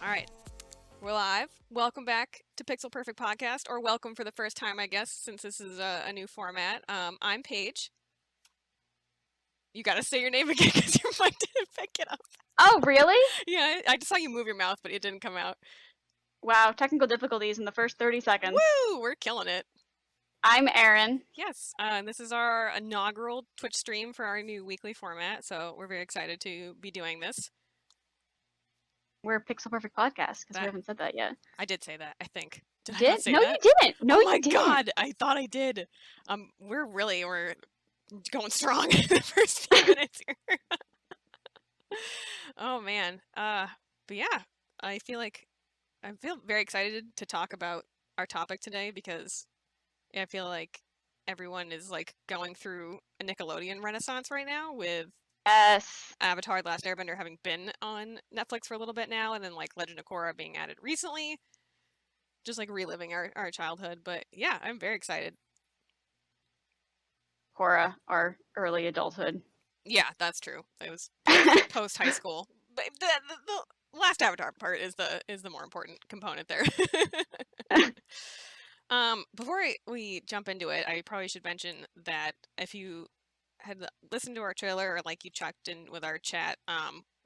All right, we're live. Welcome back to Pixel Perfect Podcast, or welcome for the first time, I guess, since this is a new format. I'm Paige. You gotta say your name again because your mic didn't pick it up. Oh, really? Yeah, I just saw you move your mouth, but it didn't come out. Wow, technical difficulties in the first 30 seconds. Woo! We're killing it. I'm Erin. Yes, and this is our inaugural Twitch stream for our new weekly format, so we're very excited to be doing this. We're Pixel Perfect Podcast because we haven't said that yet. I did say that, I think. Did I not say no, that? you didn't. No, oh you my didn't. God, I thought I did. We're going strong in the first few minutes here. Oh man. But yeah, I feel very excited to talk about our topic today because I feel like everyone is like going through a Nickelodeon renaissance right now with Yes. Avatar: Last Airbender having been on Netflix for a little bit now, and then like Legend of Korra being added recently. Just like reliving our childhood. But yeah, I'm very excited. Korra, our early adulthood. Yeah, that's true. It was post high school. But the last Avatar part is the more important component there. Before we jump into it, I probably should mention that if you had listened to our trailer or like you checked in with our chat,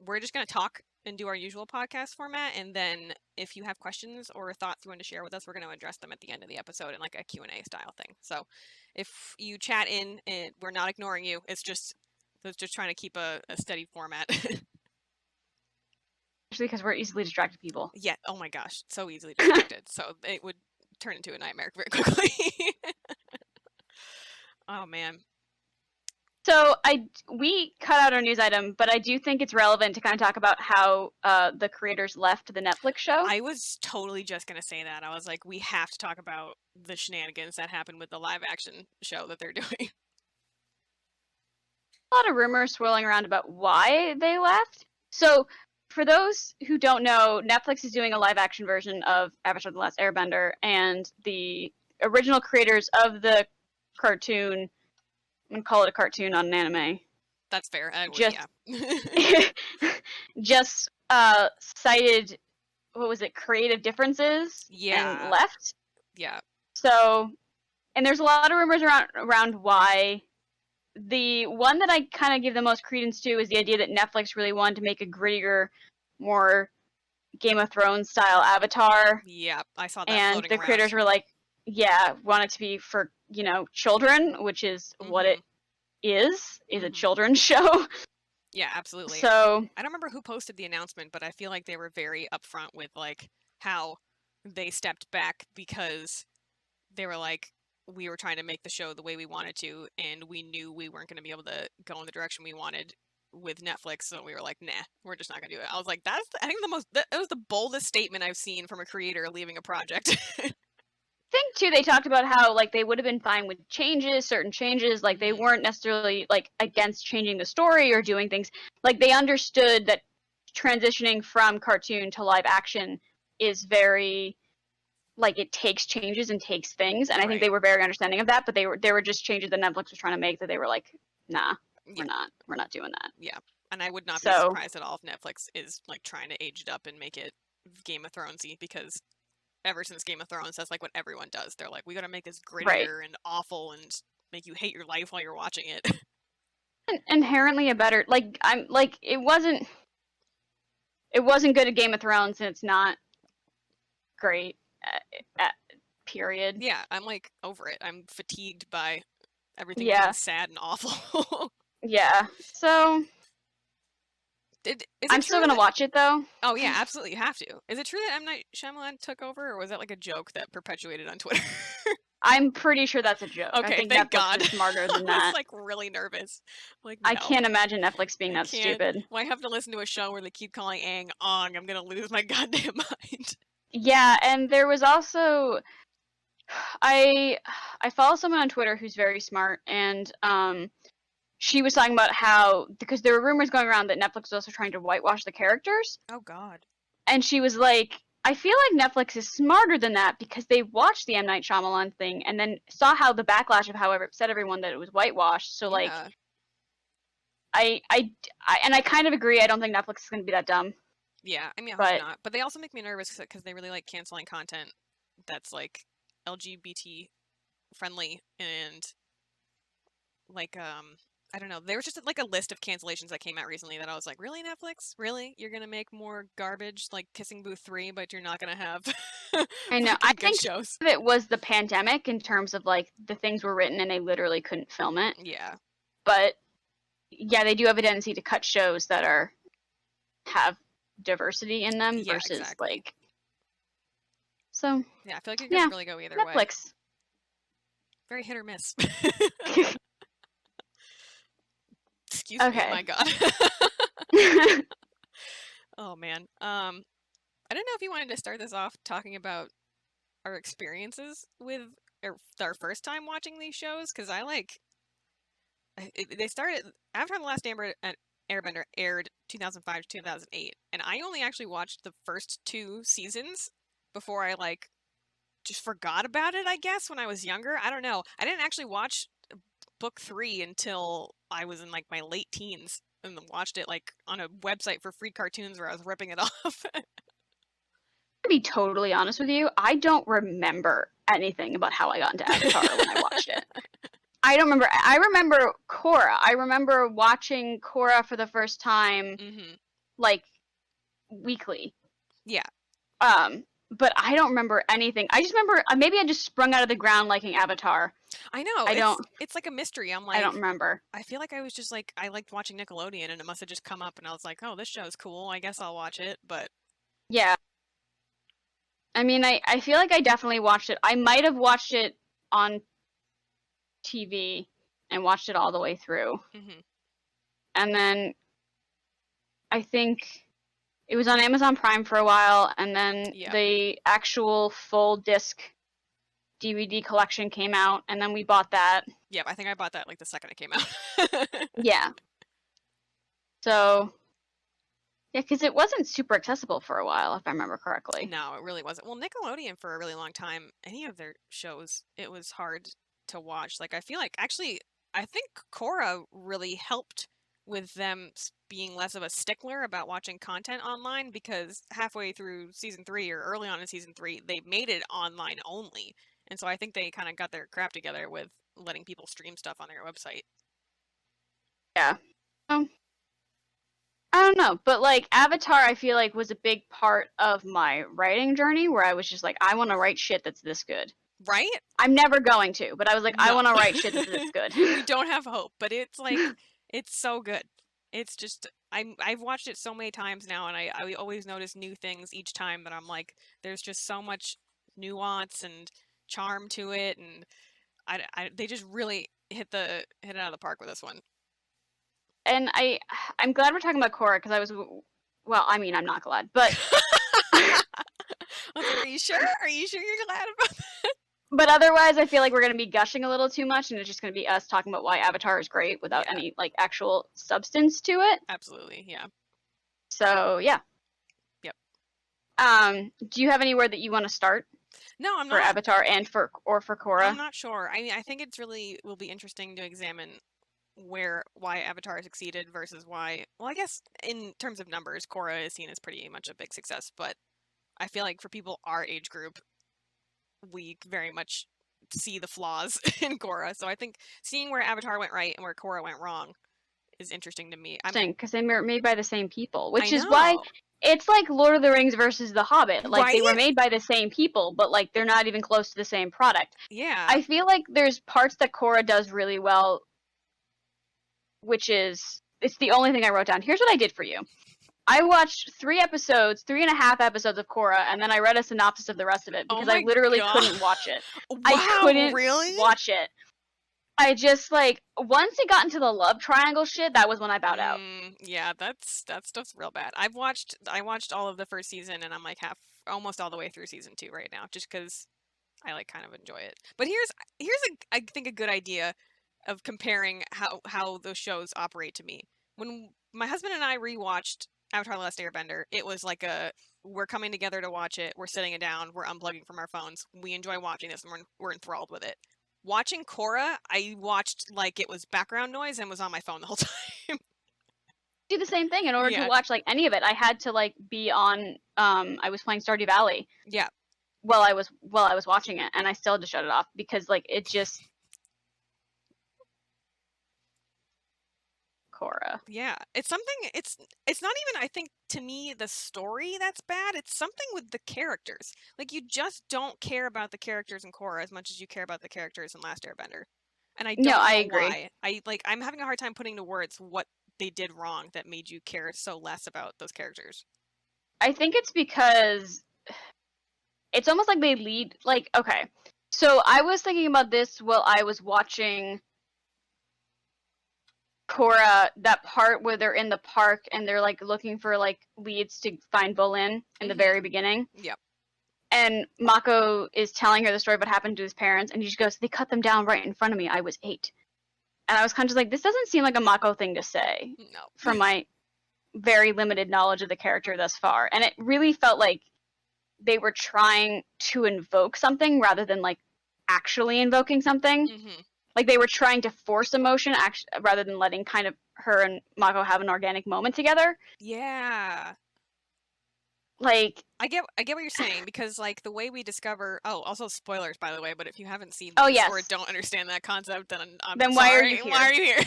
we're just gonna talk and do our usual podcast format, and then if you have questions or thoughts you want to share with us, we're going to address them at the end of the episode in like a Q&A style thing. So if you chat in, we're not ignoring you. It's just trying to keep a steady format. Especially because we're easily distracted people. Yeah. Oh my gosh, so easily distracted. So it would turn into a nightmare very quickly. Oh man. So we cut out our news item, but I do think it's relevant to kind of talk about how the creators left the Netflix show. I was totally just going to say that. I was like, we have to talk about the shenanigans that happened with the live action show that they're doing. A lot of rumors swirling around about why they left. So for those who don't know, Netflix is doing a live action version of Avatar: The Last Airbender, and the original creators of the cartoon, I'm gonna call it a cartoon, not an anime. That's fair. Just cited, what was it, creative differences? Yeah. And left. Yeah. So, and there's a lot of rumors around why. The one that I kind of give the most credence to is the idea that Netflix really wanted to make a grittier, more Game of Thrones style Avatar. Yeah, I saw that. And the creators were like, yeah, want it to be for, children, which is what it is a children's show. Yeah, absolutely. So I don't remember who posted the announcement, but I feel like they were very upfront with like how they stepped back because they were like, we were trying to make the show the way we wanted to, and we knew we weren't going to be able to go in the direction we wanted with Netflix, so we were like, nah, we're just not going to do it. I was like, I think that was the boldest statement I've seen from a creator leaving a project. I think too they talked about how like they would have been fine with certain changes, like they weren't necessarily like against changing the story or doing things. Like they understood that transitioning from cartoon to live action is very like it takes changes and takes things, and I think they were very understanding of that, but they were just changes that Netflix was trying to make that they were like, nah, we're not doing that. Yeah. And I would not be surprised at all if Netflix is like trying to age it up and make it Game of Thronesy, because ever since Game of Thrones, that's like what everyone does. They're like, we gotta make this grittier and awful and make you hate your life while you're watching it. Inherently a better, like, I'm like, it wasn't good at Game of Thrones, and it's not great at period. Yeah, I'm like over it. I'm fatigued by everything being sad and awful. Yeah, so I'm still gonna watch it though. Oh yeah, absolutely, you have to. Is it true that M. Night Shyamalan took over, or was that like a joke that perpetuated on Twitter? I'm pretty sure that's a joke. Okay, I think thank Netflix God. is smarter than that. I was like really nervous. Like, no. I can't imagine Netflix being that stupid. Well, I have to listen to a show where they keep calling Aang Ong. I'm gonna lose my goddamn mind. Yeah, and there was also I follow someone on Twitter who's very smart, and she was talking about how, because there were rumors going around that Netflix was also trying to whitewash the characters. Oh God. And she was like, I feel like Netflix is smarter than that because they watched the M. Night Shyamalan thing and then saw how the backlash of how it upset everyone that it was whitewashed. So like, I kind of agree. I don't think Netflix is going to be that dumb. Yeah, I mean, I hope But not. But they also make me nervous because they really like canceling content that's like LGBT friendly and like I don't know. There was just like a list of cancellations that came out recently that I was like, really, Netflix? Really? You're gonna make more garbage like Kissing Booth 3, but you're not gonna have I know, I fucking good think shows. some of it was the pandemic in terms of like the things were written and they literally couldn't film it. Yeah. But yeah, they do have a tendency to cut shows that have diversity in them Yeah, versus exactly. like, so Yeah, I feel like it yeah, could really go either way. Netflix. Very hit or miss. Excuse me, Okay. my God. Oh man. I don't know if you wanted to start this off talking about our experiences with our first time watching these shows because I like they started Avatar: The Last Airbender aired 2005 to 2008, and I only actually watched the first two seasons before I like just forgot about it. I guess when I was younger, I don't know. I didn't actually watch book three until I was in like my late teens and then watched it like on a website for free cartoons where I was ripping it off. To be totally honest with you, I don't remember anything about how I got into Avatar when I watched it. I don't remember. I remember Korra. I remember watching Korra for the first time, like weekly. Yeah. But I don't remember anything. I just remember maybe I just sprung out of the ground liking Avatar. I know. I don't. It's like a mystery. I'm I don't like remember. I feel like I was just like I liked watching Nickelodeon and it must have just come up and I was like, "Oh, this show's cool. I guess I'll watch it." But Yeah. I mean, I feel like I definitely watched it. I might have watched it on TV and watched it all the way through. mhm. And then I think it was on Amazon Prime for a while, and then Yeah. the actual full disc DVD collection came out, and then we bought that. Yeah, I think I bought that like the second it came out. Yeah. So, yeah, because it wasn't super accessible for a while, if I remember correctly. No, it really wasn't. Well, Nickelodeon for a really long time, any of their shows, it was hard to watch. Like I feel like actually I think Korra really helped with them being less of a stickler about watching content online because halfway through season 3 or early on in season 3, they made it online only. And so I think they kind of got their crap together with letting people stream stuff on their website. Yeah. Um, I don't know, but like Avatar, I feel like was a big part of my writing journey where I was just like, I want to write shit that's this good. Right? I'm never going to, but I was like, I No. want to write shit that's this good. We don't have hope, but it's like it's so good. It's just I've watched it so many times now and I always notice new things each time that I'm like there's just so much nuance and charm to it and they just really hit it out of the park with this one. And I'm glad we're talking about Korra because I was, well, I mean, I'm not glad, but I was like, are you sure? Are you sure you're glad about that? but otherwise, I feel like we're going to be gushing a little too much, and it's just going to be us talking about why Avatar is great without Yeah, any like actual substance to it. absolutely. Yeah. So yeah. Yep. Do you have anywhere that you want to start No, I'm for not. Avatar and for Korra? I'm not sure. I mean, I think it's really will be interesting to examine why Avatar succeeded versus why. Well, I guess in terms of numbers, Korra is seen as pretty much a big success, but I feel like for people our age group, we very much see the flaws in Korra. So I think seeing where Avatar went right and where Korra went wrong is interesting to me. Interesting, because they were made by the same people, I which is why know, it's like Lord of the Rings versus The Hobbit. Like right? they were made by the same people, but like they're not even close to the same product. Yeah. I feel like there's parts that Korra does really well, which is it's the only thing I wrote down. Here's what I did for you. I watched 3.5 episodes of Korra, and then I read a synopsis of the rest of it Oh because I my literally God. couldn't watch it. Wow, I couldn't really? watch it. I just like once it got into the love triangle shit, that was when I bowed out. Yeah, that stuff's real bad. I watched all of the first season and I'm like almost all the way through season 2 right now just cuz I like kind of enjoy it. But here's I think a good idea of comparing how those shows operate to me. When my husband and I rewatched Avatar: The Last Airbender, it was like we're coming together to watch it. We're sitting it down. We're unplugging from our phones. We enjoy watching this, and we're enthralled with it. Watching Korra, I watched like it was background noise and was on my phone the whole time. do the same thing in order to Yeah. watch like any of it. I had to like be on. I was playing Stardew Valley Yeah. while I was watching it, and I still had to shut it off because like it just Korra. Yeah. It's something it's not even I think to me the story that's bad. It's something with the characters. Like you just don't care about the characters in Korra as much as you care about the characters in Last Airbender. And I No, don't I know agree. why. I'm having a hard time putting to words what they did wrong that made you care so less about those characters. I think it's because it's almost like they lead like okay. So I was thinking about this while I was watching Korra, that part where they're in the park and they're like looking for like leads to find Bolin in the very beginning. Yep. And Mako is telling her the story of what happened to his parents, and he just goes, "They cut them down right in front of me. I was 8." And I was kind of just like, this doesn't seem like a Mako thing to say No. from my very limited knowledge of the character thus far. And it really felt like they were trying to invoke something rather than like actually invoking something. Like they were trying to force emotion rather than letting kind of her and Mako have an organic moment together. Yeah. Like I get what you're saying because like the way we discover also spoilers by the way, but if you haven't seen oh these yes, or don't understand that concept then I'm then sorry. why are you here? Why are you here?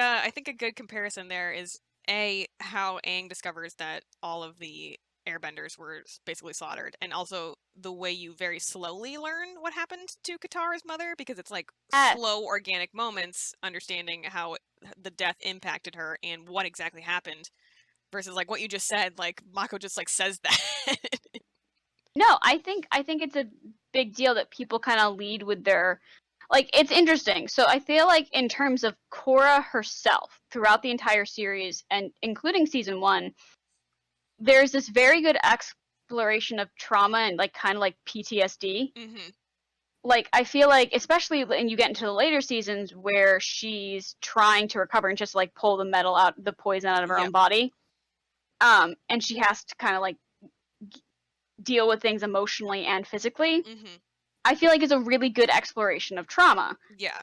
I think a good comparison there is how Aang discovers that all of the airbenders were basically slaughtered, and also the way you very slowly learn what happened to Katara's mother because it's like slow organic moments understanding how the death impacted her and what exactly happened versus like what you just said, like Mako just like says that. No, I think it's a big deal that people kind of lead with their like it's interesting. So I feel like in terms of Korra herself throughout the entire series and including season 1, there's this very good exploration of trauma and like kind of like PTSD. Like I feel like especially when you get into the later seasons where she's trying to recover and just like pull the poison out of her own body. And she has to kind of like deal with things emotionally and physically. I feel like it's a really good exploration of trauma. Yeah.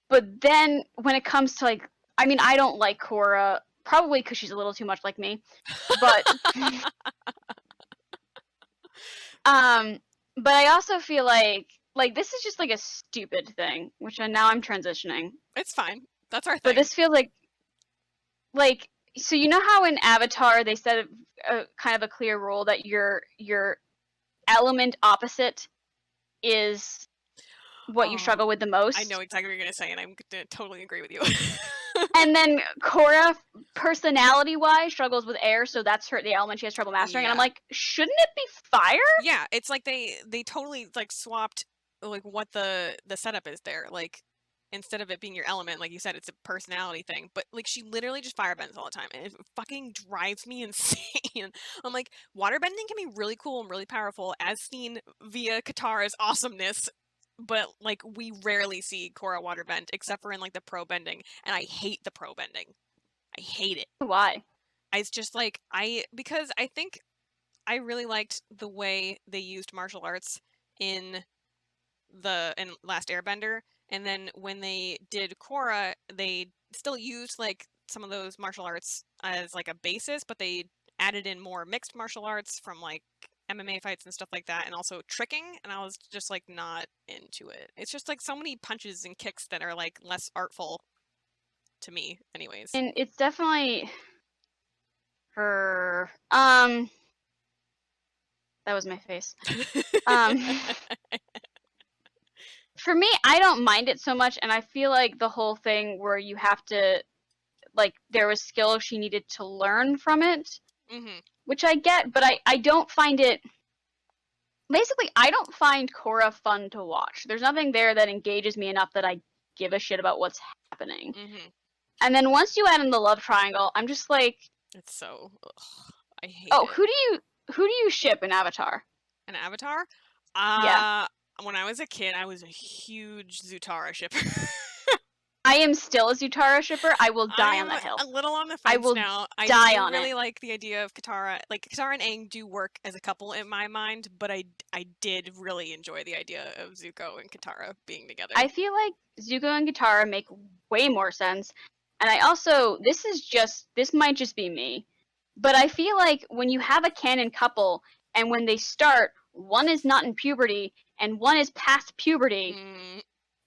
But then when it comes to like, I mean, I don't like Korra, probably because she's a little too much like me. But but I also feel like this is just like a stupid thing, which now I'm transitioning. It's fine. That's our thing. But this feels like so you know how in Avatar they set a kind of a clear rule that your element opposite is what you struggle with the most. I know exactly what you're gonna say, and I'm gonna totally agree with you. And then Korra, personality-wise, struggles with air, so that's the element she has trouble mastering. And I'm like, shouldn't it be fire? Yeah, it's like they totally like swapped like what the setup is there. Like instead of it being your element, like you said, it's a personality thing. But like she literally just firebends all the time, and it fucking drives me insane. I'm like, waterbending can be really cool and really powerful, as seen via Katara's awesomeness. But like we rarely see Korra waterbend except for in like the pro bending, and I hate the pro bending. I hate it. Why? It's just like because I think I really liked the way they used martial arts in Last Airbender, and then when they did Korra, they still used like some of those martial arts as like a basis, but they added in more mixed martial arts from like MMA fights and stuff like that, and also tricking, and I was just like not into it. It's just like so many punches and kicks that are like less artful to me anyways. And it's definitely her that was my face. For me, I don't mind it so much, and I feel like the whole thing where you have to like there was skill she needed to learn from it, which I get, but I don't find it. Basically, I don't find Korra fun to watch. There's nothing there that engages me enough that I give a shit about what's happening. And then once you add in the love triangle, I'm just like, it's so I hate oh, it. Who do you ship in Avatar? An Avatar? Yeah. When I was a kid, I was a huge Zutara shipper. I am still a Zutara shipper. I will die on that hill. I'm a little on the I fence will now. I die do on really it. like the idea of Katara. Like, Katara and Aang do work as a couple in my mind, but I did really enjoy the idea of Zuko and Katara being together. I feel like Zuko and Katara make way more sense. And I also, this might just be me, but I feel like when you have a canon couple and when they start, one is not in puberty and one is past puberty,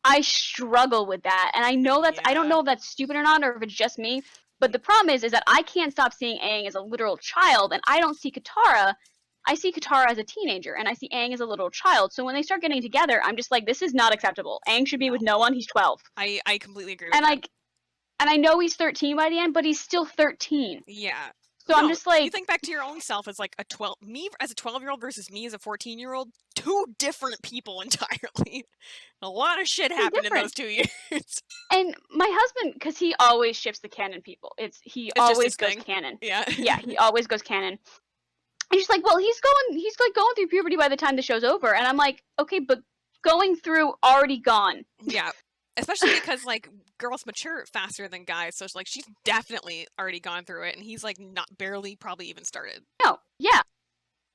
I struggle with that. And I know I don't know if that's stupid or not, or if it's just me, but the problem is that I can't stop seeing Aang as a literal child, and I don't see Katara. I see Katara as a teenager, and I see Aang as a little child. So when they start getting together, I'm just like, this is not acceptable. Aang should be with no one. He's 12. I completely agree with that. And I know he's 13 by the end, but he's still 13. Yeah. So I'm just like, you think back to your own self as like me as a 12-year-old versus me as a 14-year-old, two different people entirely. A lot of shit happened in those 2 years. And my husband, because he always shifts the canon people. He always goes canon. Yeah. Yeah, he always goes canon. And she's like, well, he's like going through puberty by the time the show's over. And I'm like, okay, but going through already gone. Yeah. Especially because like girls mature faster than guys, so it's like she's definitely already gone through it, and he's like not barely probably even started. No, yeah,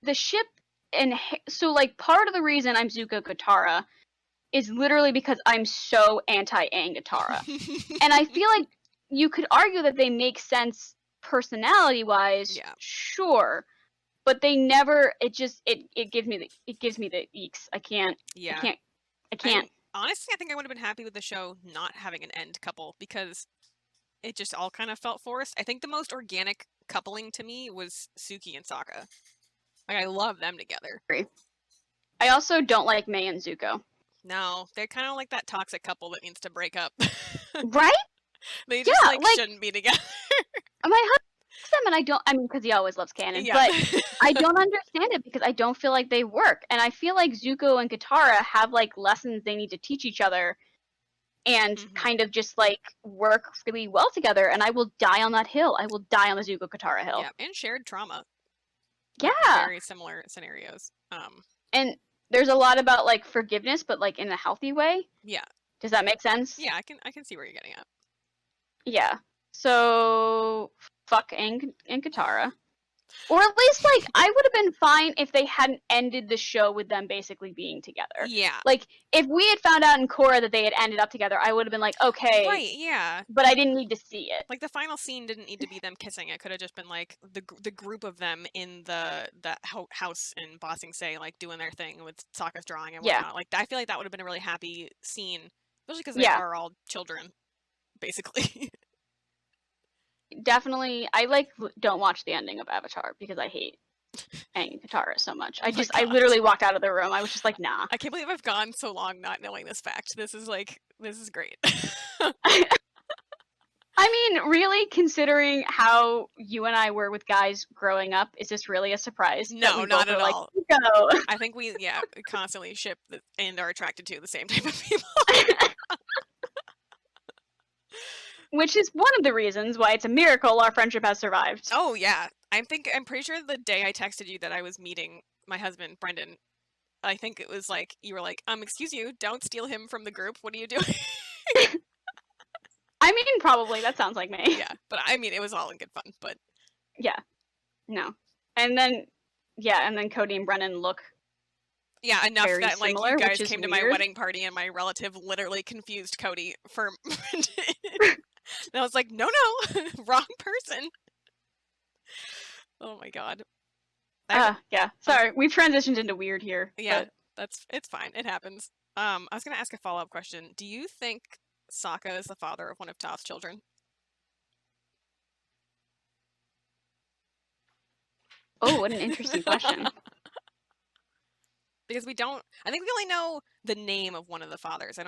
the ship, and so like part of the reason I'm Zuko Katara is literally because I'm so anti Aang Katara, and I feel like you could argue that they make sense personality wise, sure, but they never. It just it gives me the eeks. I can't. Yeah. I can't. Honestly, I think I would have been happy with the show not having an end couple because it just all kind of felt forced. I think the most organic coupling to me was Suki and Sokka. Like, I love them together. I also don't like Mei and Zuko. No, they're kind of like that toxic couple that needs to break up. Right? They just like shouldn't be together. My husband likes them, and I don't. I mean, because he always loves canon, but I don't understand it because I don't feel like they work, and I feel like Zuko and Katara have like lessons they need to teach each other, and kind of just like work really well together. And I will die on that hill. I will die on the Zuko Katara hill. Yeah, and shared trauma. Yeah, very similar scenarios. And there's a lot about like forgiveness, but like in a healthy way. Yeah. Does that make sense? Yeah, I can see where you're getting at. Yeah. So fuck Aang and Katara. Or at least, like, I would have been fine if they hadn't ended the show with them basically being together. Yeah. Like, if we had found out in Korra that they had ended up together, I would have been like, okay. Right, yeah. But I didn't need to see it. Like, the final scene didn't need to be them kissing. It could have just been, like, the group of them in the house in Ba Sing Se, like, doing their thing with Sokka's drawing and whatnot. Like, I feel like that would have been a really happy scene. Especially because they are all children, basically. Definitely, I like don't watch the ending of Avatar because I hate Aang and Katara so much. I literally walked out of the room. I was just like, nah. I can't believe I've gone so long not knowing this fact. This is great. I mean, really, considering how you and I were with guys growing up, is this really a surprise? No, not at all. No. I think we constantly ship and are attracted to the same type of people. Which is one of the reasons why it's a miracle our friendship has survived. Oh yeah, I'm pretty sure the day I texted you that I was meeting my husband Brendan, I think it was like you were like, excuse you, don't steal him from the group. What are you doing? I mean, probably that sounds like me. Yeah, but I mean, it was all in good fun. But yeah, no, and then Cody and Brennan look. Yeah, enough very that like similar, you guys came weird. to my wedding party and my relative literally confused Cody for. And I was like, no, wrong person. Oh my god. Yeah. Sorry, we've transitioned into weird here. Yeah, it's fine. It happens. I was gonna ask a follow-up question. Do you think Sokka is the father of one of Toph's children? Oh, what an interesting question. Because I think we only know the name of one of the fathers.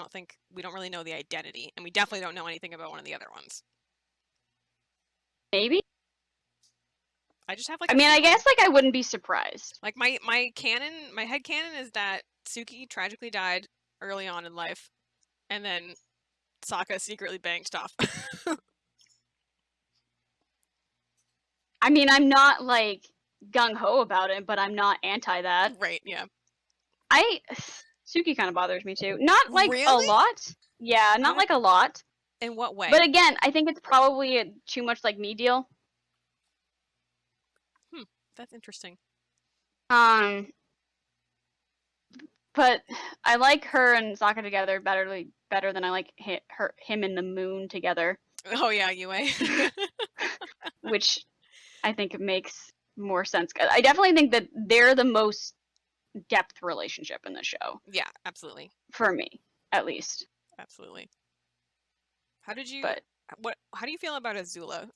We don't really know the identity, and we definitely don't know anything about one of the other ones. Maybe? I just have like I guess like I wouldn't be surprised. Like my head canon is that Suki tragically died early on in life, and then Sokka secretly banged Toph. I mean, I'm not like gung-ho about it, but I'm not anti that. Right, yeah. Suki kind of bothers me too. Not like really? a lot. Yeah, not like a lot. In what But way? again, I think it's probably a too much like me deal. That's interesting. Um, but I like her and Sokka together better than I like him and the moon together, Oh yeah, UA. which I think makes more sense. I definitely think that they're the most depth relationship in the show Yeah, absolutely. for me, at least. Absolutely. How did you But how do you feel about Azula?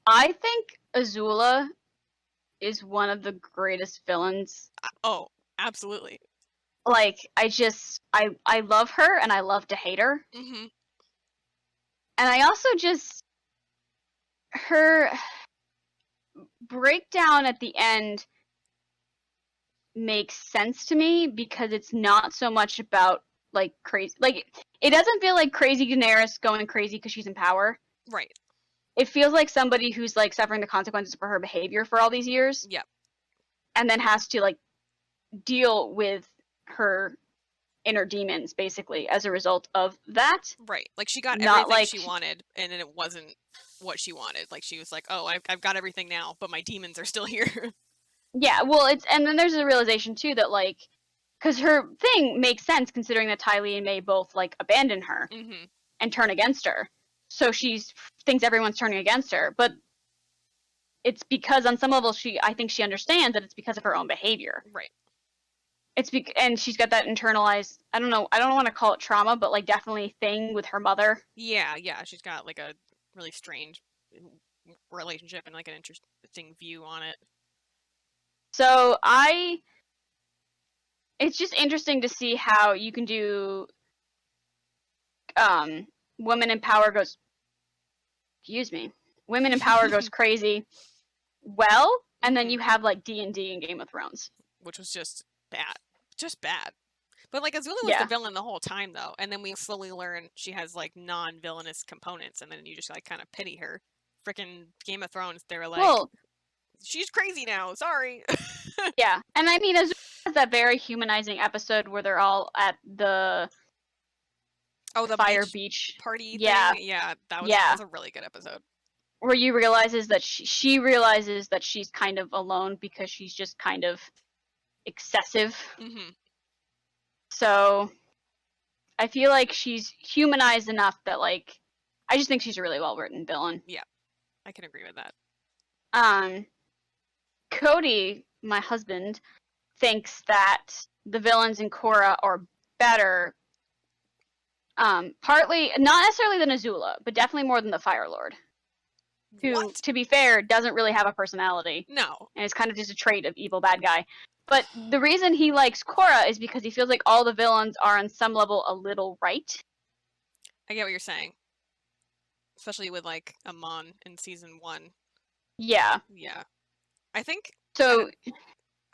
I think Azula is one of the greatest villains. Oh, absolutely. Like I love her and I love to hate her. Mhm. And I also just her breakdown at the end makes sense to me because it's not so much about like crazy like it doesn't feel like crazy Daenerys going crazy because she's in power. Right. It feels like somebody who's like suffering the consequences for her behavior for all these years Yep. and then has to like deal with her inner demons basically as a result of that. Right. Like she got Not everything like she wanted and then it wasn't what she wanted. Like she was like, "Oh, I've got everything now, but my demons are still here." yeah, well it's and then there's a realization too that like because her thing makes sense considering that Ty Lee and May both like abandon her Mhm. and turn against her. So she thinks everyone's turning against her, but it's because on some level I think she understands that it's because of her own behavior. Right. And she's got that internalized I don't want to call it trauma, but like definitely thing with her mother. Yeah, yeah, she's got like a really strange relationship and like an interesting view on it. So I it's just interesting to see how you can do um women in power goes excuse me. Women in power goes crazy well, and then Mhm. you have like D&D and Game of Thrones. Which was just bad. Just bad. But like Azula was the Yeah. villain the whole time though, and then we slowly learn she has like non-villainous components, and then you just like kind of pity her. Freaking Game of Thrones, they were like, Well, she's crazy now. Sorry. yeah. And I mean, Azula has that very humanizing episode where they're all at the Oh, the fire beach beach. party Yeah. thing. Yeah, that Yeah. was a really good episode. Where you realizes that she realizes that she's kind of alone because she's just kind of excessive. Hmm. So I feel like she's humanized enough that like I just think she's a really well written villain. Yeah, I can agree with that. Um Cody, my husband, thinks that the villains in Korra are better. Partly not necessarily than Azula, but definitely more than the Fire Lord, who, What? to be fair, doesn't really have a personality No, and is kind of just a trait of evil bad guy. But the reason he likes Korra is because he feels like all the villains are on some level a little right. I get what you're saying, especially with like Amon in season one. Yeah. Yeah, I think I So don't.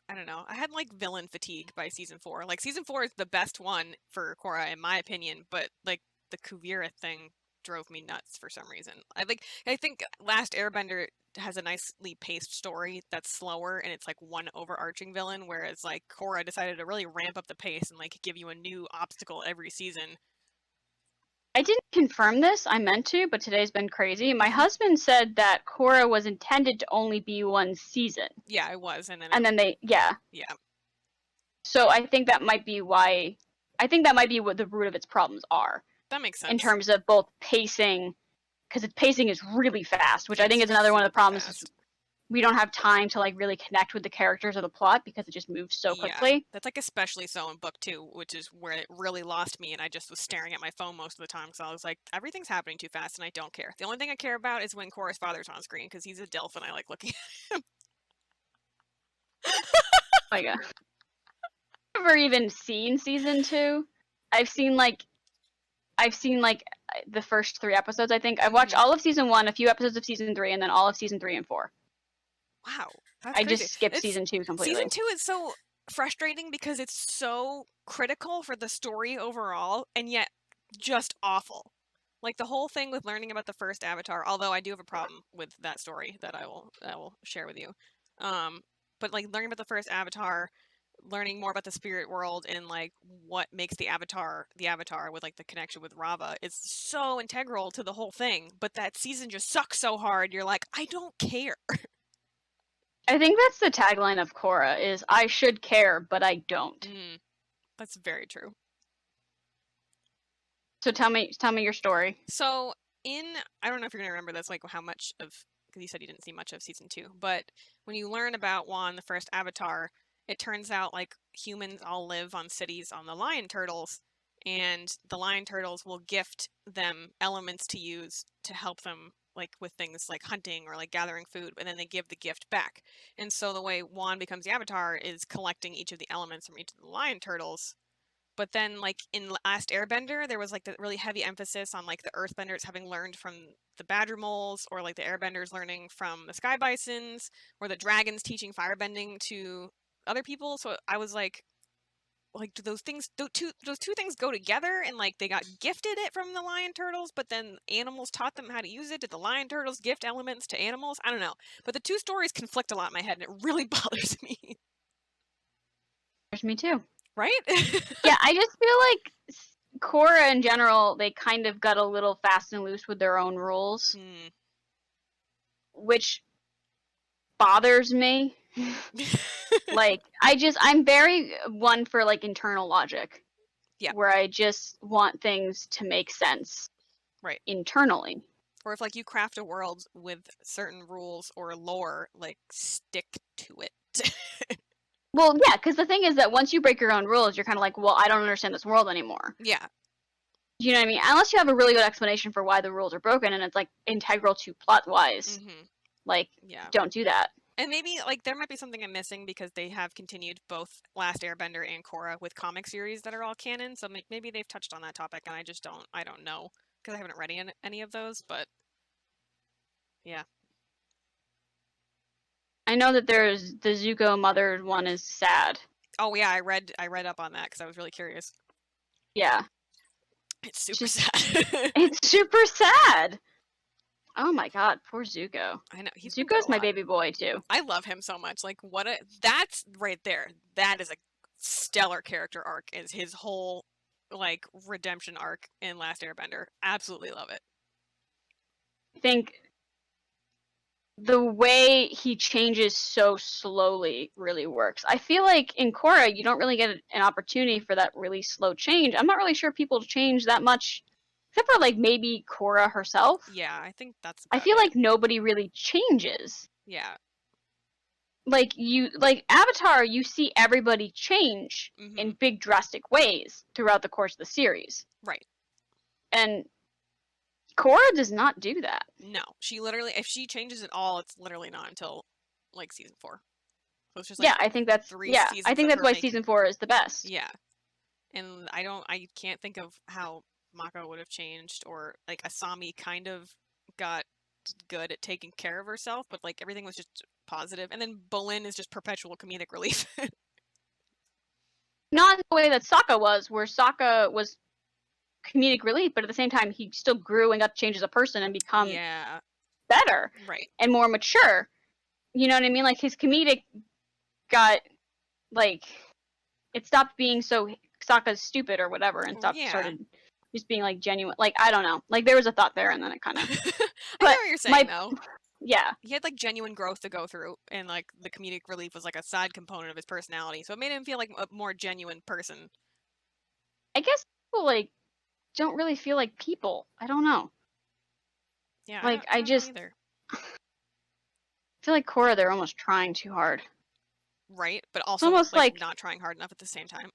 I don't know. I had like villain fatigue by season four. Like season four is the best one for Korra in my opinion, but like the Kuvira thing drove me nuts for some reason. I think Last Airbender has a nicely paced story that's slower and it's like one overarching villain, whereas like Korra decided to really ramp up the pace and like give you a new obstacle every season. I didn't confirm this. I meant to, but today's been crazy. My Hmm. husband said that Korra was intended to only be one season. Yeah, it was, and then And then yeah. yeah, So I think that might be why, I think that might be what the root of its problems are that makes in sense. terms of both pacing, because its pacing is really fast, which I think It's is another one of the super problems is fast. we don't have time to like really connect with the characters or the plot because it just moves so Yeah, quickly. that's like especially so in book two, which is where it really lost me, and I just was staring at my phone most of the time because I was like, everything's happening too fast, and I don't care. The only thing I care about is when Korra's father's on screen because he's a Dilf, and I like looking at him. Like, I've never even seen season 2. I've seen like the first 3 episodes. I think I've watched Mhm. all of season 1, a few episodes of season 3, and then all of season 3 and 4. Wow, that's I crazy. just skipped It's season 2 season completely. two is so frustrating because it's so critical for the story overall, and yet just awful. Like the whole thing with learning about the first Avatar, although I do have a problem with that story that I will share with you. Um, but like learning about the first Avatar learning more about the spirit world and like what makes the avatar with like the connection with Rava is so integral to the whole thing. But that season just sucks so hard. You're like, I don't care. I think that's the tagline of Korra is I should care, but I don't. That's very true. So tell me your story. So I don't know if you're gonna remember this, like how much of, because you said you didn't see much of season 2, but when you learn about Wan, the first avatar, it turns out like humans all live on cities on the lion turtles, and the lion turtles will gift them elements to use to help them like with things like hunting or like gathering food, and then they give the gift back. And so the way Wan becomes the avatar is collecting each of the elements from each of the lion turtles. But then, like in Last Airbender, there was like the really heavy emphasis on like the Earthbenders having learned from the Badger Moles, or like the Airbenders learning from the Sky Bisons, or the dragons teaching firebending to other people. So I was like do those two things go together? And like they got gifted it from the lion turtles, but then animals taught them how to use it. Did the lion turtles gift elements to animals? I don't know. But the two stories conflict a lot in my head, and it really bothers me. There's me too. Right? Yeah, I just feel like Korra in general, they kind of got a little fast and loose with their own rules, which bothers me. Like, I'm very one for like internal logic. Yeah. Where I just want things to make sense. Right. Internally. Or if like you craft a world with certain rules or lore, like stick to it. Well, yeah, because the thing is that once you break your own rules, you're kind of like, well, I don't understand this world anymore. Yeah. You know what I mean? Unless you have a really good explanation for why the rules are broken and it's like integral to plot wise. Like, don't do that. And maybe like there might be something I'm missing because they have continued both Last Airbender and Korra with comic series that are all canon. So maybe they've touched on that topic, and I don't know because I haven't read any of those. But yeah. I know that there's the Zuko mother one is sad. Oh yeah, I read up on that because I was really curious. Yeah. It's super sad. It's super sad. Oh my god, poor Zuko. I know. Zuko's my baby boy too. I love him so much. Like that's right there. That is a stellar character arc, is his whole like redemption arc in Last Airbender. Absolutely love it. I think the way he changes so slowly really works. I feel like in Korra, you don't really get an opportunity for that really slow change. I'm not really sure people change that much, except for like maybe Korra herself. Yeah, I think that's. I feel like nobody really changes. Yeah. Like Avatar, you see everybody change in big drastic ways throughout the course of the series. Right. And Korra does not do that. No, she literally, if she changes at all, it's literally not until like season 4. So it's just like I think that's I think that's why season 4 is the best. Yeah, and I can't think of how Mako would have changed, or like Asami kind of got good at taking care of herself, but like everything was just positive, and then Bolin is just perpetual comedic relief. Not in the way that Sokka was, where Sokka was comedic relief, but at the same time he still grew and got to change as a person and become better, right, and more mature. You know what I mean? Like his comedic got like it stopped being so Sokka's stupid or whatever, and started just being like genuine. Like I don't know, like there was a thought there, and then it kind of. I know what you're saying though. Yeah, he had like genuine growth to go through, and like the comedic relief was like a side component of his personality, so it made him feel like a more genuine person. I guess people like don't really feel like people. I don't know. Yeah, like I just either. I feel like Korra, they're almost trying too hard. Right, but also almost like not trying hard enough at the same time.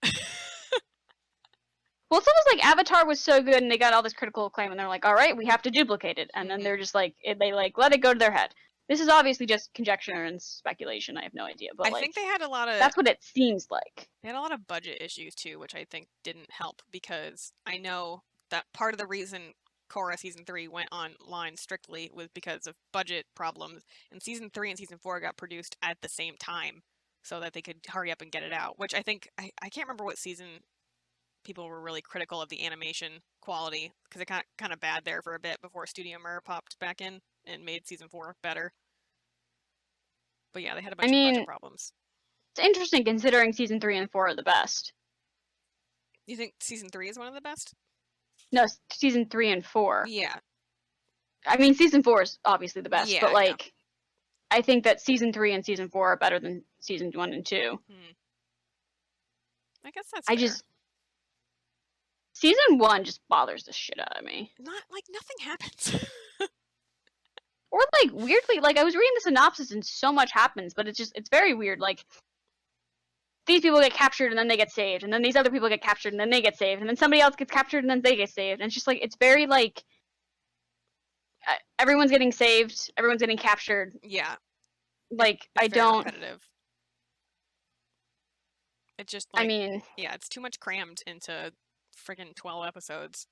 Well, it's almost like Avatar was so good and they got all this critical acclaim and they're like, all right, we have to duplicate it. And then they're just like, they like let it go to their head. This is obviously just conjecture and speculation. I have no idea. But I think they had a lot of... That's what it seems like. They had a lot of budget issues too, which I think didn't help, because I know that part of the reason Korra Season 3 went online strictly was because of budget problems. And Season 3 and Season 4 got produced at the same time so that they could hurry up and get it out. Which I think... I can't remember what season... people were really critical of the animation quality, because it got kind of bad there for a bit before Studio Mir popped back in and made Season 4 better. But yeah, they had a bunch of budget problems. It's interesting considering season 3 and 4 are the best. You think season 3 is one of the best? No, season 3 and 4. Yeah. I mean, season 4 is obviously the best, Yeah, but yeah. I think that season 3 and season 4 are better than season 1 and 2. I guess that's fair. Season 1 just bothers the shit out of me. Not like nothing happens. Or like weirdly, like I was reading the synopsis and so much happens, but it's very weird. Like these people get captured and then they get saved, and then these other people get captured and then they get saved, and then somebody else gets captured and then they get saved, and it's just like it's very like everyone's getting saved, everyone's getting captured. Yeah. Like it's I very don't. Repetitive. It just like, I mean, yeah, it's too much crammed into friggin' 12 episodes.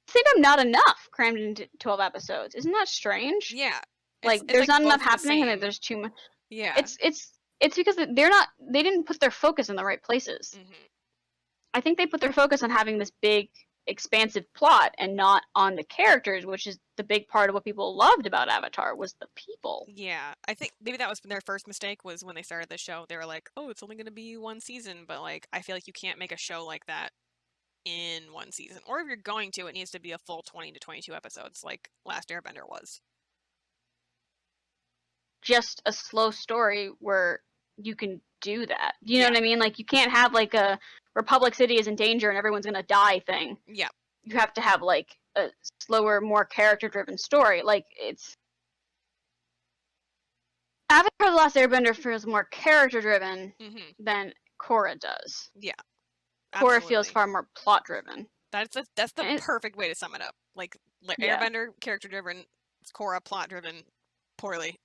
Same time, not enough crammed into 12 episodes. Isn't that strange? Yeah. Like it's there's like not enough both the happening, and same. there's too much. Yeah. It's because they didn't put their focus in the right places. I think they put their focus on having this big, expansive plot and not on the characters, which is the big part of what people loved about Avatar was the people. Yeah, I think maybe that was their first mistake was when they started the show. They were like, "Oh, it's only going to be one season," but like I feel like you can't make a show like that in one season. Or if you're going to, it needs to be a full 20 to 22 episodes like Last Airbender was. Just a slow story where you can do that. You know what I mean? Like you can't have like a Republic City is in danger and everyone's gonna die thing. Yeah. You have to have like a slower, more character-driven story. Like it's Avatar: The Last Airbender feels more character-driven than Korra does. Yeah. Korra feels far more plot-driven. That's the perfect way to sum it up. Like Airbender character-driven, Korra plot-driven, poorly.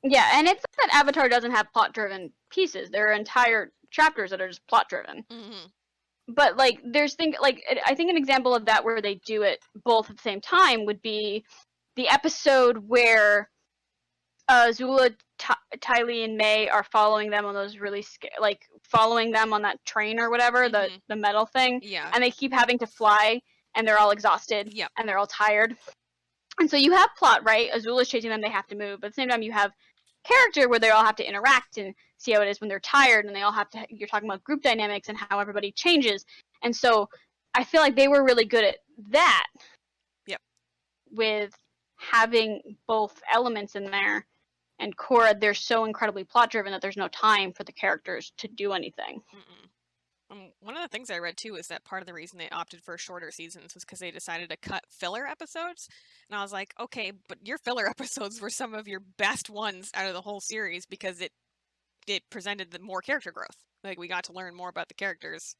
Yeah, and it's not that Avatar doesn't have plot-driven pieces. There are entire chapters that are just plot-driven. But like, I think an example of that where they do it both at the same time would be the episode where Zula, Tylee, and May are following them on those really following them on that train or whatever, the metal thing. Yeah. And they keep having to fly, and they're all exhausted. Yep. And they're all tired. And so you have plot, right? Azula's chasing them, they have to move. But at the same time, you have character where they all have to interact and see how it is when they're tired, and they all have to. You're talking about group dynamics and how everybody changes. And so I feel like they were really good at that. Yep. With having both elements in there. And Korra, they're so incredibly plot driven that there's no time for the characters to do anything. One of the things I read too is that part of the reason they opted for shorter seasons was because they decided to cut filler episodes. And I was like, okay, but your filler episodes were some of your best ones out of the whole series because it presented the more character growth. Like we got to learn more about the characters.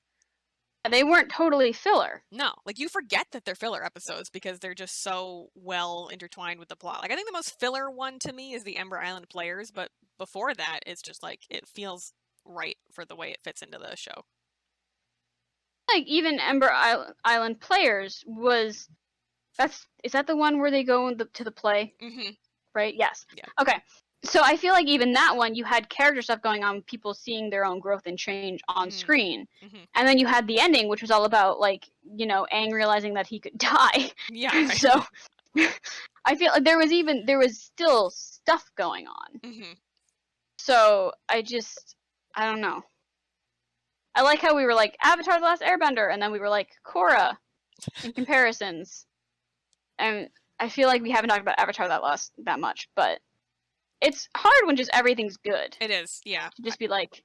They weren't totally filler. No, like you forget that they're filler episodes because they're just so well intertwined with the plot. Like I think the most filler one to me is the Ember Island Players, but before that, it's just like it feels right for the way it fits into the show. Like even Ember Island Players is that the one where they go to the play? Right? Yes. Yeah. Okay. So I feel like even that one, you had character stuff going on, people seeing their own growth and change on screen. And then you had the ending, which was all about like, Aang realizing that he could die. Yeah. Right. So I feel like there was still stuff going on. So I don't know. I like how we were like Avatar: The Last Airbender, and then we were like Korra in comparisons. And I feel like we haven't talked about Avatar that much, but it's hard when just everything's good. It is, yeah. To just be like,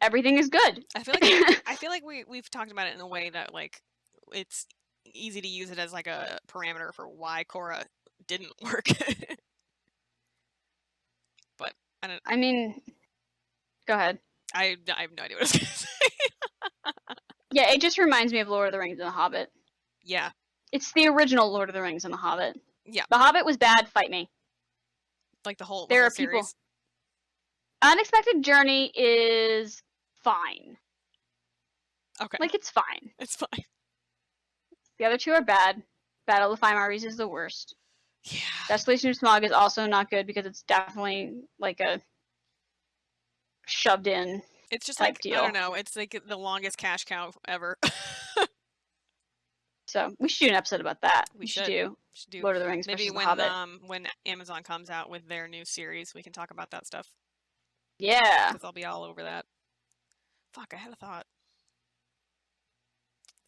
everything is good. I feel like we've talked about it in a way that like it's easy to use it as like a parameter for why Korra didn't work. But I mean, go ahead. I have no idea what I was gonna say. Yeah, it just reminds me of Lord of the Rings and The Hobbit. Yeah. It's the original Lord of the Rings and The Hobbit. Yeah. The Hobbit was bad, fight me. Like the whole series. People. Unexpected Journey is fine. Okay. Like it's fine. It's fine. The other two are bad. Battle of the Five Armies is the worst. Yeah. Desolation of Smog is also not good because it's definitely like a shoved in. It's just type like deal. I don't know. It's like the longest cash cow ever. So we should do an episode about that. We should do Lord of the Rings maybe versus The Hobbit. When Amazon comes out with their new series, we can talk about that stuff. Yeah. Because I'll be all over that. Fuck, I had a thought.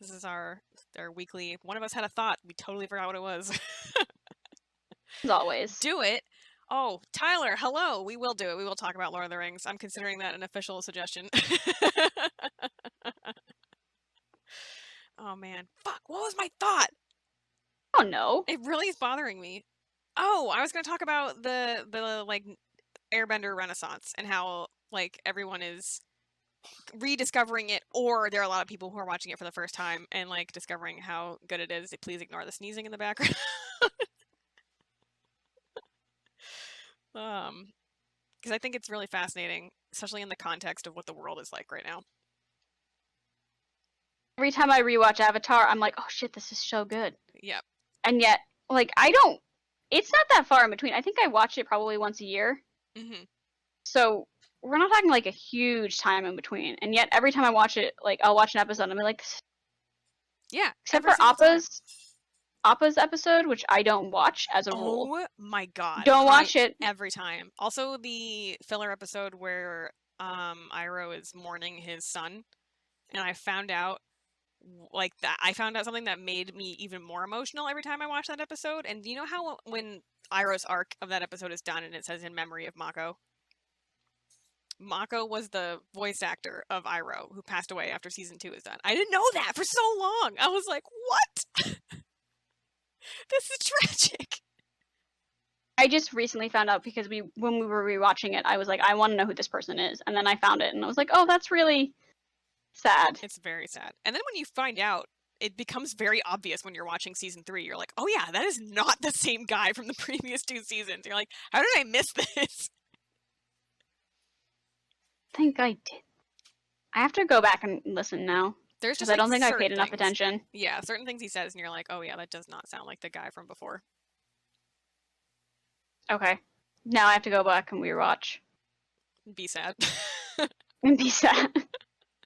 This is our weekly. One of us had a thought. We totally forgot what it was. As always. Do it. Oh, Tyler, hello. We will do it. We will talk about Lord of the Rings. I'm considering that an official suggestion. Oh man. Fuck, what was my thought? Oh no. It really is bothering me. Oh, I was going to talk about the like Airbender Renaissance and how like everyone is rediscovering it, or there are a lot of people who are watching it for the first time and like discovering how good it is. Please ignore the sneezing in the background. Because I think it's really fascinating, especially in the context of what the world is like right now. Every time I rewatch Avatar, I'm like, oh shit, this is so good. Yep. And yet, like, I don't. It's not that far in between. I think I watch it probably once a year. Mm-hmm. So we're not talking like a huge time in between. And yet, every time I watch it, like, I'll watch an episode and I'm like, Yeah. except for Appa's episode, which I don't watch as a rule. Oh my god. Don't watch it. Every time. Also the filler episode where Iroh is mourning his son. And I found out like that I found out something that made me even more emotional every time I watch that episode. And you know how when Iroh's arc of that episode is done and it says in memory of Mako? Mako was the voice actor of Iroh who passed away after season 2 is done. I didn't know that for so long. I was like, what? This is tragic. I just recently found out because when we were rewatching it, I was like, I want to know who this person is. And then I found it and I was like, oh, that's really sad. It's very sad. And then when you find out, it becomes very obvious when you're watching season 3. You're like, oh yeah, that is not the same guy from the previous 2 seasons. You're like, how did I miss this? I think I did. I have to go back and listen now. There's just I don't think I certain paid enough things. attention. Yeah, certain things he says, and you're like, oh yeah, that does not sound like the guy from before. Okay. Now I have to go back and rewatch. Be sad. And be sad.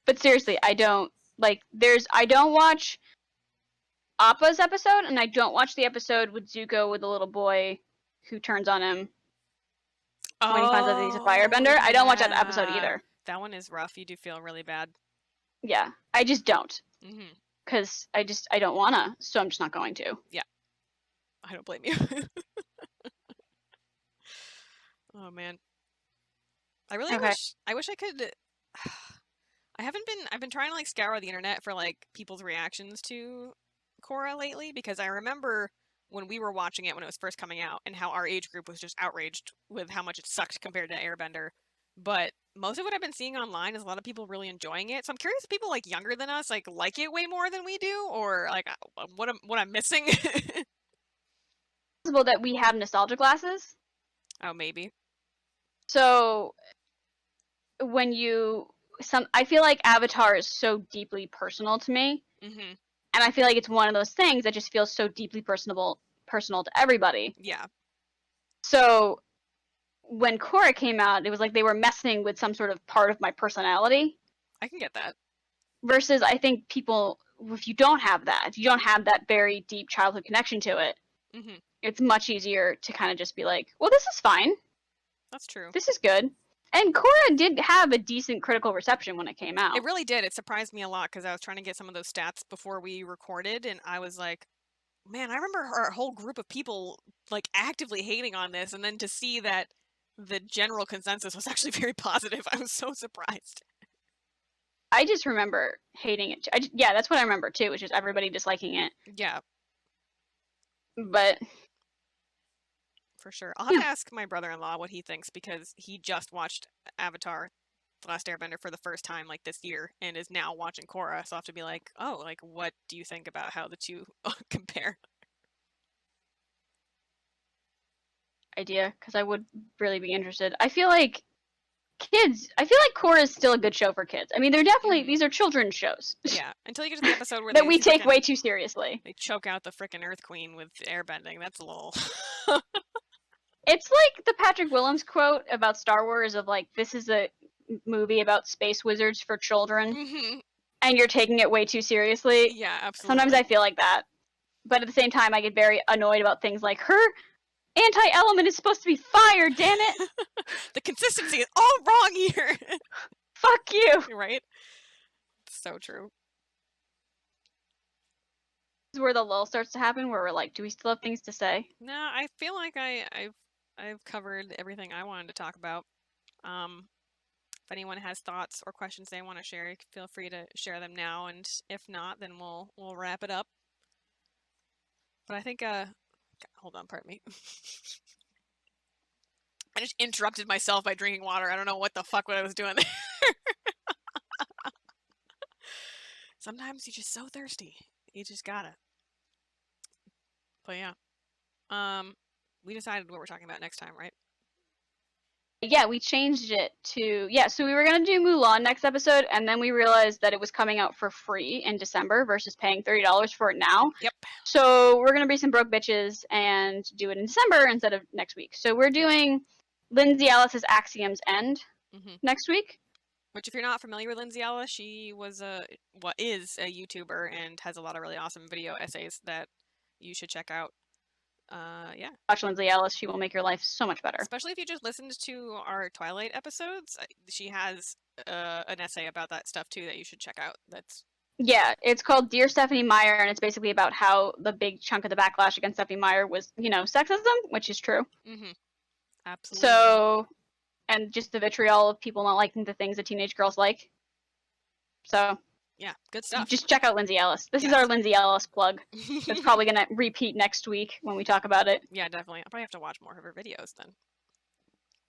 But seriously, I don't watch Appa's episode, and I don't watch the episode with Zuko with the little boy who turns on him when he finds out that he's a firebender. I don't watch that episode either. That one is rough. You do feel really bad. Yeah, I just don't. Mm-hmm. Because I don't wanna, so I'm just not going to. Yeah. I don't blame you. Oh man. I really wish I could I've been trying to like scour the internet for like people's reactions to Korra lately because I remember when we were watching it when it was first coming out and how our age group was just outraged with how much it sucked compared to Airbender. But most of what I've been seeing online is a lot of people really enjoying it. So I'm curious if people like younger than us like it way more than we do, or like what I'm missing. Possible that we have nostalgia glasses. Oh, maybe. So when I feel like Avatar is so deeply personal to me. Mm-hmm. And I feel like it's one of those things that just feels so deeply personal to everybody. Yeah. So when Korra came out, it was like they were messing with some sort of part of my personality. I can get that. Versus I think people, if you don't have that very deep childhood connection to it, mm-hmm. It's much easier to kind of just be like, well, this is fine. That's true. This is good. And Korra did have a decent critical reception when it came out. It really did. It surprised me a lot because I was trying to get some of those stats before we recorded, and I was like, man, I remember our whole group of people like actively hating on this, and then to see that the general consensus was actually very positive, I was so surprised. I just remember hating it. Yeah, that's what I remember too, which is everybody disliking it. Yeah. But for sure. I'll have to ask my brother-in-law what he thinks because he just watched Avatar Last Airbender for the first time like this year and is now watching Korra. So I'll have to be like, oh, like what do you think about how the two compare? Idea, because I would really be interested. I feel like Korra is still a good show for kids. I mean, they're definitely, these are children's shows. Yeah, until you get to the episode where that we take way too seriously. They choke out the frickin' Earth Queen with airbending. That's a little... It's like the Patrick Willems quote about Star Wars of like, this is a movie about space wizards for children, and you're taking it way too seriously. Yeah, absolutely. Sometimes I feel like that. But at the same time, I get very annoyed about things like her Anti-element is supposed to be fire, damn it! The consistency is all wrong here. Fuck you! Right? So true. This is where the lull starts to happen, where we're like, do we still have things to say? No, I feel like I've covered everything I wanted to talk about. If anyone has thoughts or questions they want to share, feel free to share them now, and if not, then we'll wrap it up. But I think hold on, pardon me. I just interrupted myself by drinking water. I don't know what the fuck I was doing there. Sometimes you're just so thirsty. You just gotta. But yeah. We decided what we're talking about next time, right? Yeah, we changed it to so we were gonna do Mulan next episode, and then we realized that it was coming out for free in December versus paying $30 for it now. Yep. So we're gonna be some broke bitches and do it in December instead of next week. So we're doing Lindsay Ellis's Axiom's End next week. Which, if you're not familiar with Lindsay Ellis, she is a YouTuber and has a lot of really awesome video essays that you should check out. Yeah. Watch Lindsay Ellis. She will make your life so much better. Especially if you just listened to our Twilight episodes. She has an essay about that stuff too that you should check out. Yeah, it's called Dear Stephenie Meyer, and it's basically about how the big chunk of the backlash against Stephenie Meyer was, sexism, which is true. Absolutely. So, and just the vitriol of people not liking the things that teenage girls like. So, yeah, good stuff. Just check out Lindsay Ellis. This is our Lindsay Ellis plug. That's probably going to repeat next week when we talk about it. Yeah, definitely. I'll probably have to watch more of her videos then.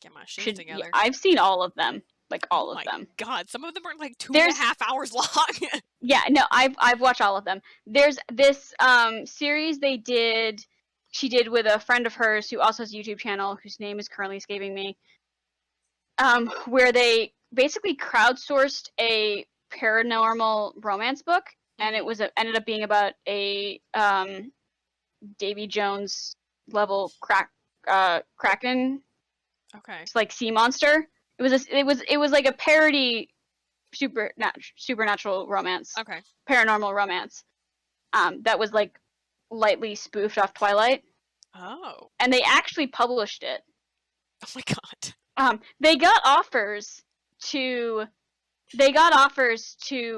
Get my shit together. Yeah, I've seen all of them. Like, all of them. God, some of them are like 2.5 hours long. Yeah, no, I've watched all of them. There's this series she did with a friend of hers who also has a YouTube channel, whose name is currently escaping me, where they basically crowdsourced a paranormal romance book, and it ended up being about a Davy Jones level kraken. Okay. It's like sea monster. It was like a parody supernatural romance. Okay. Paranormal romance. That was like lightly spoofed off Twilight. Oh. And they actually published it. Oh my god. They got offers to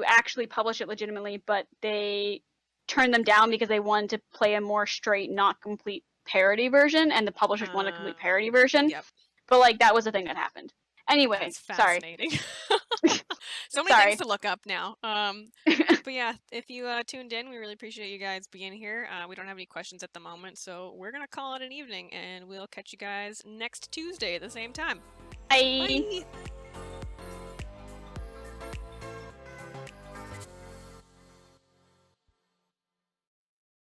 actually publish it legitimately, but they turned them down because they wanted to play a more straight, not complete parody version, and the publishers wanted a complete parody version. Yep. But like that was the thing that happened. Anyway, that's fascinating. Sorry. So many things to look up now. But yeah, if you tuned in, we really appreciate you guys being here. We don't have any questions at the moment, so we're gonna call it an evening, and we'll catch you guys next Tuesday at the same time. Bye. Bye.